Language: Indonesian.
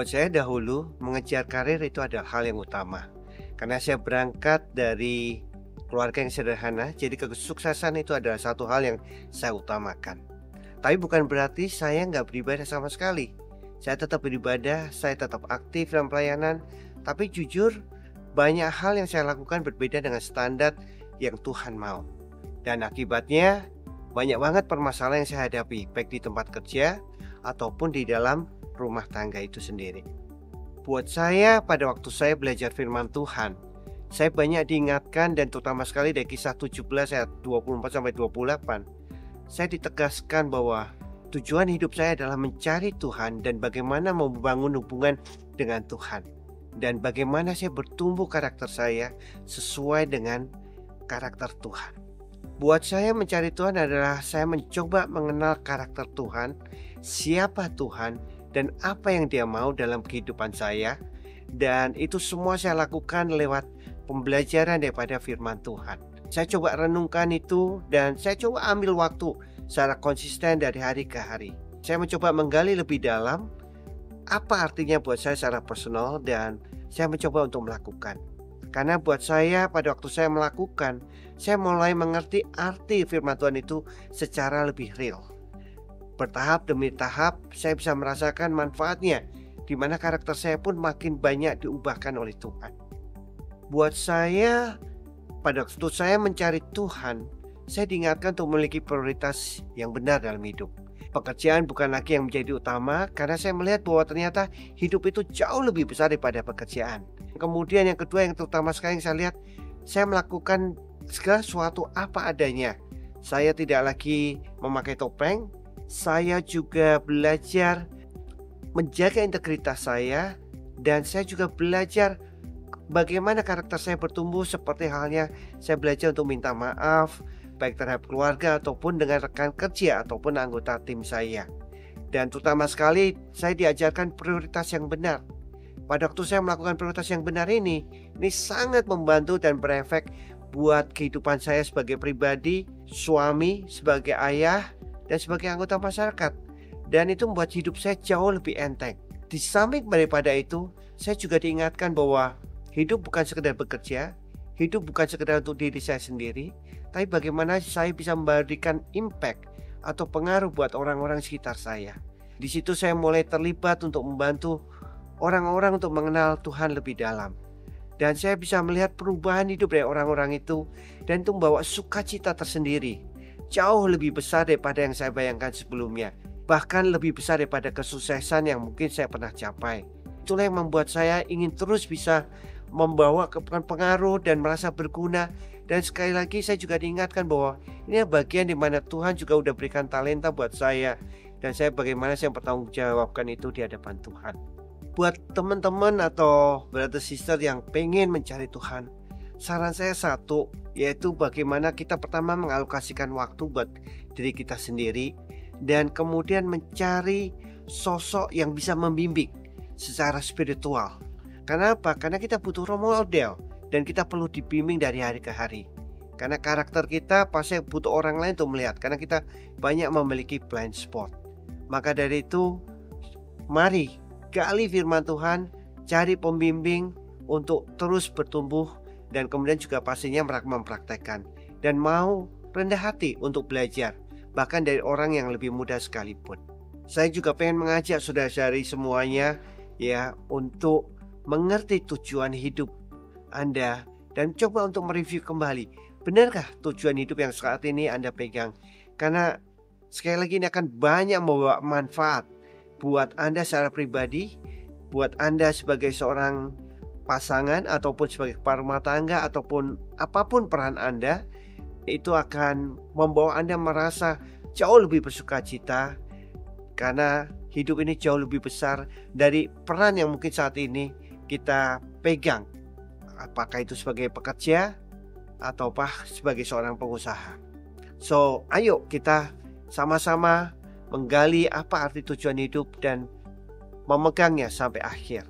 Buat saya dahulu mengejar karir itu adalah hal yang utama. Karena saya berangkat dari keluarga yang sederhana, jadi kesuksesan itu adalah satu hal yang saya utamakan. Tapi bukan berarti saya nggak beribadah sama sekali. Saya tetap beribadah, saya tetap aktif dalam pelayanan. Tapi jujur, banyak hal yang saya lakukan berbeda dengan standar yang Tuhan mau. Dan akibatnya banyak banget permasalahan yang saya hadapi, baik di tempat kerja ataupun di dalam rumah tangga itu sendiri. Buat saya, pada waktu saya belajar firman Tuhan, saya banyak diingatkan, dan terutama sekali dari Kisah 17 ayat 24-28, saya ditegaskan bahwa tujuan hidup saya adalah mencari Tuhan dan bagaimana membangun hubungan dengan Tuhan, dan bagaimana saya bertumbuh karakter saya sesuai dengan karakter Tuhan. Buat saya mencari Tuhan adalah saya mencoba mengenal karakter Tuhan, siapa Tuhan, dan apa yang Dia mau dalam kehidupan saya. Dan itu semua saya lakukan lewat pembelajaran daripada firman Tuhan. Saya coba renungkan itu, dan saya coba ambil waktu secara konsisten dari hari ke hari. Saya mencoba menggali lebih dalam apa artinya buat saya secara personal, dan saya mencoba untuk melakukan. Karena buat saya, pada waktu saya melakukan, saya mulai mengerti arti firman Tuhan itu secara lebih real. Bertahap demi tahap saya bisa merasakan manfaatnya, di mana karakter saya pun makin banyak diubahkan oleh Tuhan. Buat saya, pada waktu saya mencari Tuhan, saya diingatkan untuk memiliki prioritas yang benar dalam hidup. Pekerjaan bukan lagi yang menjadi utama, karena saya melihat bahwa ternyata hidup itu jauh lebih besar daripada pekerjaan. Kemudian yang kedua, yang terutama sekali yang saya lihat, saya melakukan segala sesuatu apa adanya. Saya tidak lagi memakai topeng. Saya juga belajar menjaga integritas saya, dan saya juga belajar bagaimana karakter saya bertumbuh, seperti halnya saya belajar untuk minta maaf, baik terhadap keluarga ataupun dengan rekan kerja ataupun anggota tim saya. Dan terutama sekali saya diajarkan prioritas yang benar. Pada waktu saya melakukan prioritas yang benar ini sangat membantu dan berefek buat kehidupan saya sebagai pribadi, suami, sebagai ayah, dan sebagai anggota masyarakat. Dan itu membuat hidup saya jauh lebih enteng. Di samping daripada itu, saya juga diingatkan bahwa hidup bukan sekedar bekerja, hidup bukan sekedar untuk diri saya sendiri, tapi bagaimana saya bisa memberikan impact atau pengaruh buat orang-orang sekitar saya. Di situ saya mulai terlibat untuk membantu orang-orang untuk mengenal Tuhan lebih dalam. Dan saya bisa melihat perubahan hidup dari orang-orang itu, dan itu membawa sukacita tersendiri, jauh lebih besar daripada yang saya bayangkan sebelumnya. Bahkan lebih besar daripada kesuksesan yang mungkin saya pernah capai. Itulah yang membuat saya ingin terus bisa membawa pengaruh dan merasa berguna. Dan sekali lagi saya juga diingatkan bahwa ini bagian di mana Tuhan juga udah berikan talenta buat saya, dan saya bagaimana saya bertanggungjawabkan itu di hadapan Tuhan. Buat teman-teman atau brother sister yang pengen mencari Tuhan, saran saya satu, yaitu bagaimana kita pertama mengalokasikan waktu buat diri kita sendiri, dan kemudian mencari sosok yang bisa membimbing secara spiritual. Karena apa? Karena kita butuh role model, dan kita perlu dibimbing dari hari ke hari. Karena karakter kita pasti butuh orang lain untuk melihat, karena kita banyak memiliki blind spot. Maka dari itu, mari gali firman Tuhan, cari pembimbing untuk terus bertumbuh, dan kemudian juga pastinya mempraktekkan, dan mau rendah hati untuk belajar, bahkan dari orang yang lebih muda sekalipun. Saya juga pengen mengajak saudara-saudari semuanya ya, untuk mengerti tujuan hidup Anda, dan coba untuk mereview kembali, benarkah tujuan hidup yang saat ini Anda pegang? Karena sekali lagi ini akan banyak membawa manfaat buat Anda secara pribadi, buat Anda sebagai seorang pasangan, ataupun sebagai kepala rumah tangga, ataupun apapun peran Anda. Itu akan membawa Anda merasa jauh lebih bersukacita, karena hidup ini jauh lebih besar dari peran yang mungkin saat ini kita pegang, apakah itu sebagai pekerja ataupun sebagai seorang pengusaha. So, ayo kita sama-sama menggali apa arti tujuan hidup dan memegangnya sampai akhir.